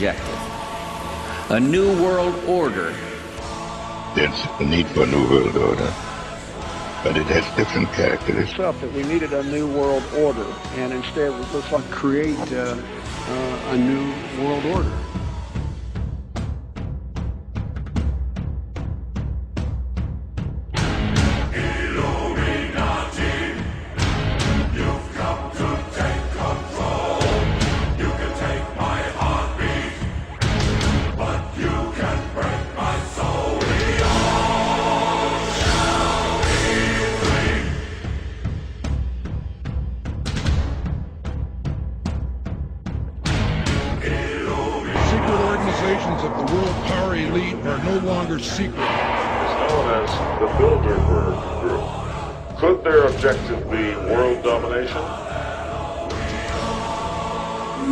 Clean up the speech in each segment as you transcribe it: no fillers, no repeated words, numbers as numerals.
objective. A new world order. There's a need for a new world order, but it has different characteristics. That we needed a new world order, and instead let's create a new world order. Of the world power elite are no longer secret. It's known as the Bilderberg Group. Could their objective be world domination?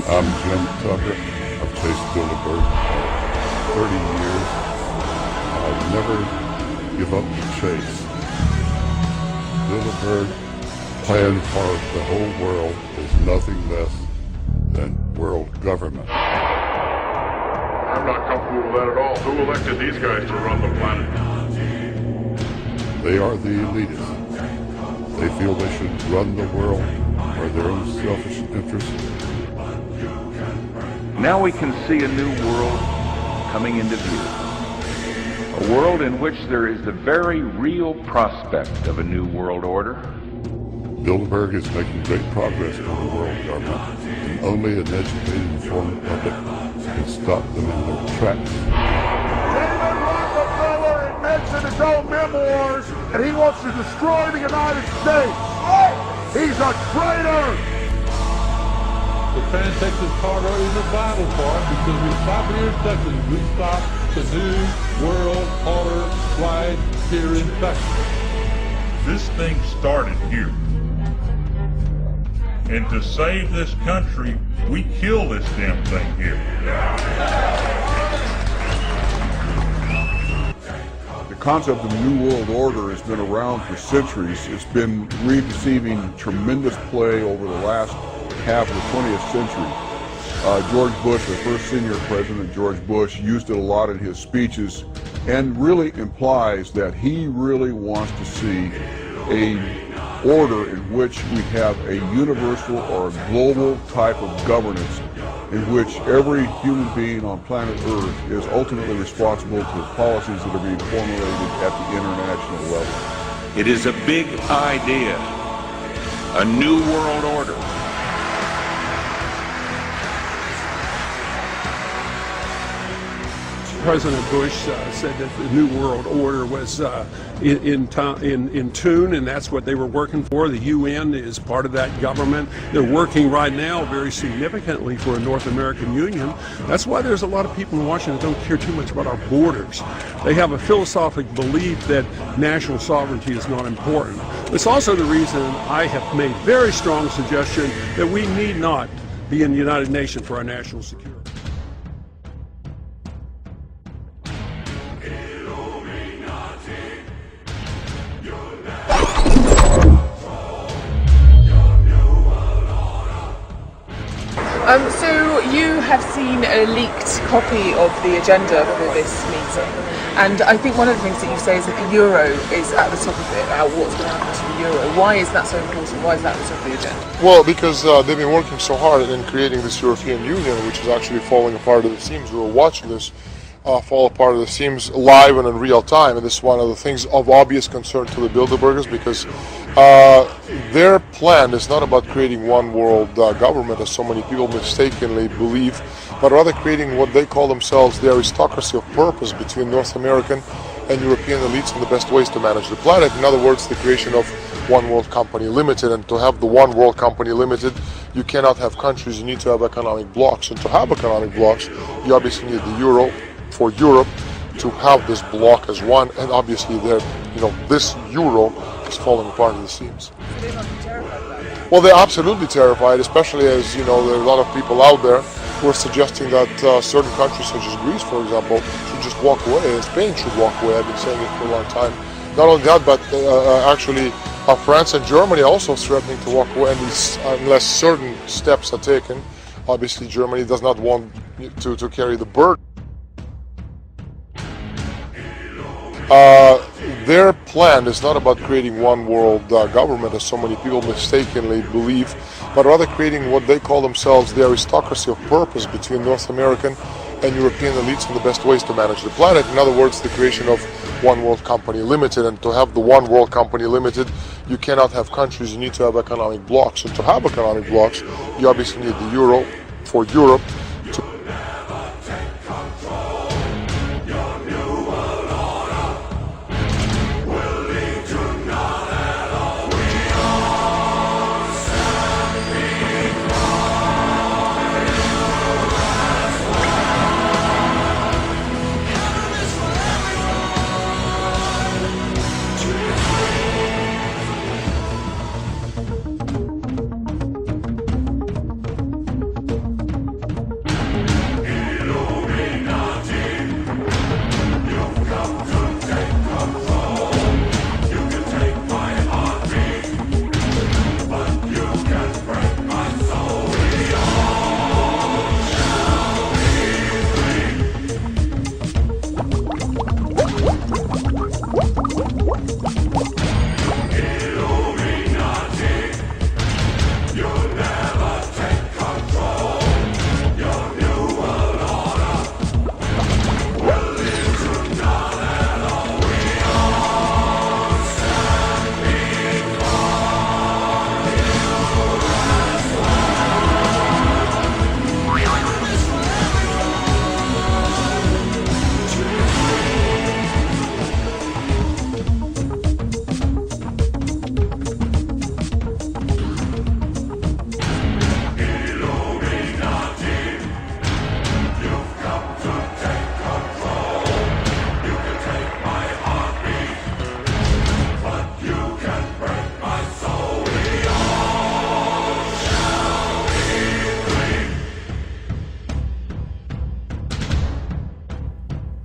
I'm Jim Tucker. I've chased Bilderberg for 30 years. I'll never give up the chase. Bilderberg plan for the whole world is nothing less than world government. I'm not comfortable with that at all. Who elected these guys to run the planet? They are the elitists. They feel they should run the world for their own selfish interests. Now we can see a new world coming into view. A world in which there is the very real prospect of a new world order. Bilderberg is making great progress toward a world government, and only an educated and informed public can stop them in their tracks. David Rockefeller admits in his own memoirs that he wants to destroy the United States. He's a traitor! The Trans-Texas Corridor is a vital part because we stop here in Texas. We stop the new world order right here in Texas. This thing started here. And to save this country, we kill this damn thing here. The concept of the New World Order has been around for centuries. It's been receiving tremendous play over the last half of the 20th century. George Bush, the first senior president, George Bush, used it a lot in his speeches and really implies that he really wants to see a order in which we have a universal or a global type of governance in which every human being on planet Earth is ultimately responsible for the policies that are being formulated at the international level. It is a big idea. A new world order. President Bush said that the New World Order was in tune, and that's what they were working for. The UN is part of that government. They're working right now very significantly for a North American Union. That's why there's a lot of people in Washington that don't care too much about our borders. They have a philosophic belief that national sovereignty is not important. It's also the reason I have made very strong suggestion that we need not be in the United Nations for our national security. So you have seen a leaked copy of the agenda for this meeting, and I think one of the things that you say is that the euro is at the top of it, what's going to happen to the euro. Why is that so important? Why is that at the top of the agenda? Well, because they've been working so hard in creating this European Union, which is actually falling apart at the seams. We were watching this fall apart at the seams live and in real time, and this is one of the things of obvious concern to the Bilderbergers, because their plan is not about creating one world government, as so many people mistakenly believe, but rather creating what they call themselves the aristocracy of purpose between North American and European elites and the best ways to manage the planet. In other words, the creation of One World Company Limited. And to have the One World Company Limited, you cannot have countries, you need to have economic blocks. And to have economic blocks, you obviously need the euro for Europe to have this block as one, and obviously this euro is falling apart at the seams. Well, they're absolutely terrified, especially as there are a lot of people out there who are suggesting that certain countries, such as Greece, for example, should just walk away, and Spain should walk away. I've been saying it for a long time. Not only that, but actually France and Germany are also threatening to walk away unless certain steps are taken Obviously, Germany does not want to carry the burden. Their plan is not about creating one world government, as so many people mistakenly believe, but rather creating what they call themselves the aristocracy of purpose between North American and European elites on the best ways to manage the planet. In other words, the creation of One World Company Limited. And to have the One World Company Limited, you cannot have countries, you need to have economic blocks. And to have economic blocks, you obviously need the euro for Europe.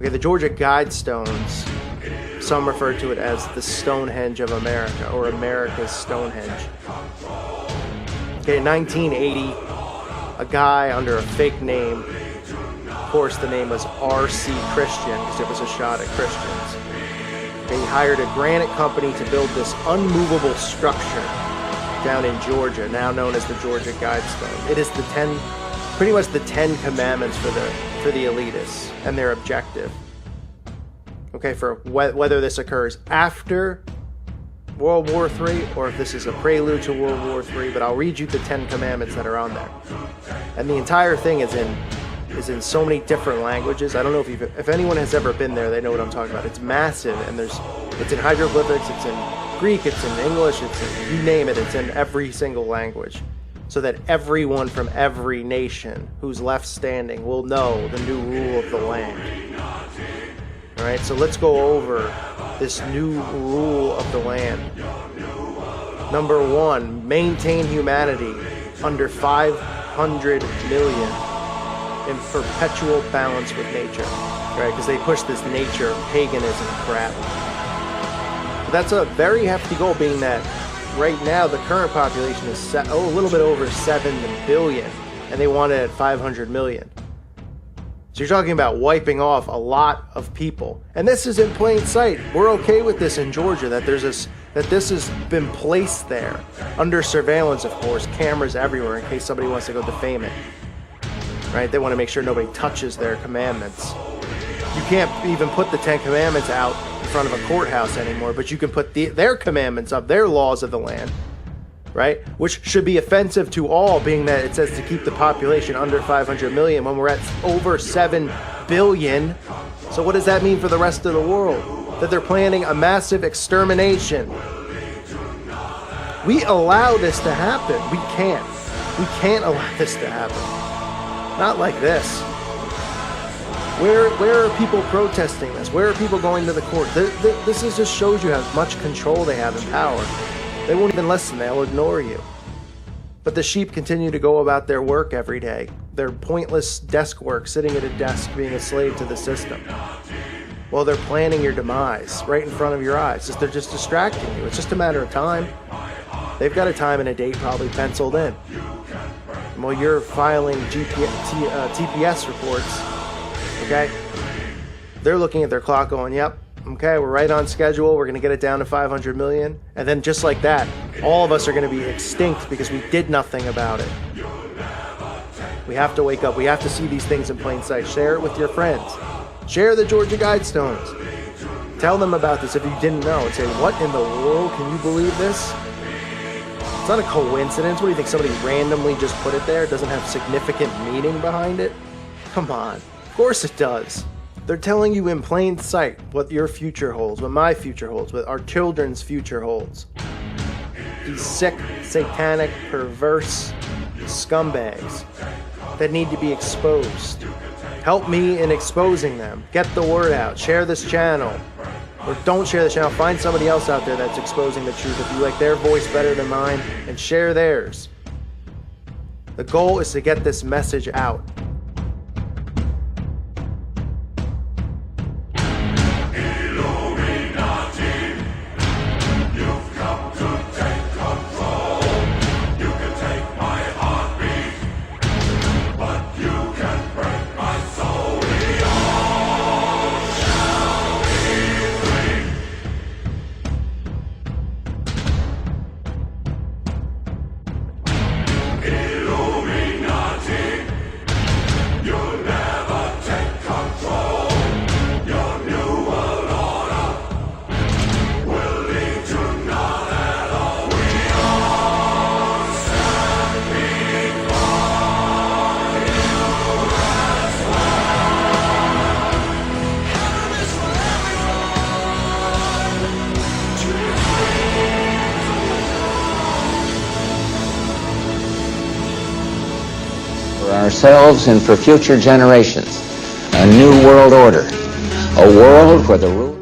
Okay, the Georgia Guidestones, some refer to it as the Stonehenge of America, or America's Stonehenge. Okay, in 1980, a guy under a fake name, of course the name was R.C. Christian, because it was a shot at Christians. Okay, he hired a granite company to build this unmovable structure down in Georgia, now known as the Georgia Guidestones. It is pretty much the 10 commandments for the elitists and their objective. Okay, for whether this occurs after World War III or if this is a prelude to World War III, but I'll read you the 10 commandments that are on there. And the entire thing is in so many different languages. I don't know if anyone has ever been there, they know what I'm talking about. It's massive, and it's in hieroglyphics, it's in Greek, it's in English, it's in, you name it, it's in every single language. So that everyone from every nation who's left standing will know the new rule of the land. Alright, so let's go over this new rule of the land. Number 1, maintain humanity under 500 million in perpetual balance with nature. Right, because they push this nature paganism crap. But that's a very hefty goal, being that right now, the current population is a little bit over 7 billion, and they want it at 500 million. So you're talking about wiping off a lot of people, and this is in plain sight. We're okay with this in Georgia, that this has been placed there under surveillance, of course, cameras everywhere in case somebody wants to go defame it. Right? They want to make sure nobody touches their commandments. You can't even put the 10 commandments out in front of a courthouse anymore, but you can put their commandments up, their laws of the land, right? Which should be offensive to all, being that it says to keep the population under 500 million when we're at over 7 billion. So what does that mean for the rest of the world? That they're planning a massive extermination. We allow this to happen. We can't allow this to happen. Not like this. Where are people protesting this? Where are people going to the court? This just shows you how much control they have and power. They won't even listen. They'll ignore you. But the sheep continue to go about their work every day. Their pointless desk work, sitting at a desk, being a slave to the system. Well, they're planning your demise right in front of your eyes. They're just distracting you. It's just a matter of time. They've got a time and a date probably penciled in. Well, you're filing TPS reports, okay? They're looking at their clock going, yep, okay, we're right on schedule. We're going to get it down to 500 million. And then just like that, all of us are going to be extinct because we did nothing about it. We have to wake up. We have to see these things in plain sight. Share it with your friends. Share the Georgia Guidestones. Tell them about this if you didn't know. And say, what in the world? Can you believe this? It's not a coincidence. What do you think? Somebody randomly just put it there? It doesn't have significant meaning behind it? Come on. Of course it does. They're telling you in plain sight what your future holds, what my future holds, what our children's future holds. These sick, satanic, perverse scumbags that need to be exposed. Help me in exposing them. Get the word out. Share this channel. Or don't share this channel. Find somebody else out there that's exposing the truth. If you like their voice better than mine, and share theirs. The goal is to get this message out. Ourselves and for future generations, a new world order, a world where the rule